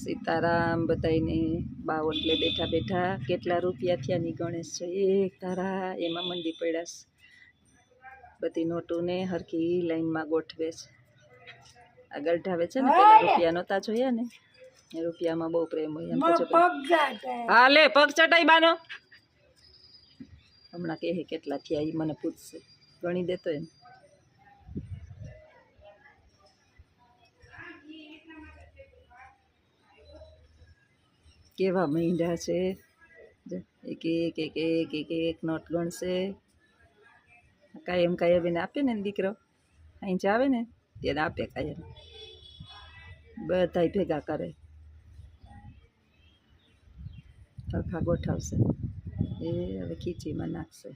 સીતારામ બધાને બાવ એટલે બેઠા બેઠા કેટલા રૂપિયા થયા ની ગણેશ છે એક તારા એમાં મંડી પડ્યા છે બધી નોટોને હરખી લાઈનમાં ગોઠવે છે આ ગઢાવે છે ને પેલા રૂપિયા નહોતા જોયા ને એ રૂપિયામાં બહુ પ્રેમ હોય એમ તો હા લે પગ ચટાઈ બાનો હમણાં કહે કેટલા થયા એ મને પૂછશે ગણી દેતો એમ કેવા મહિંડા છે એક એક એક એક એક એક નોટ ગણશે કાયમ એને આપે ને દીકરો અહીં જ આવે ને તેને આપે કાયમ બધાય ભેગા કરે હરખા ગોઠવશે એ હવે ખીચીમાં નાખશે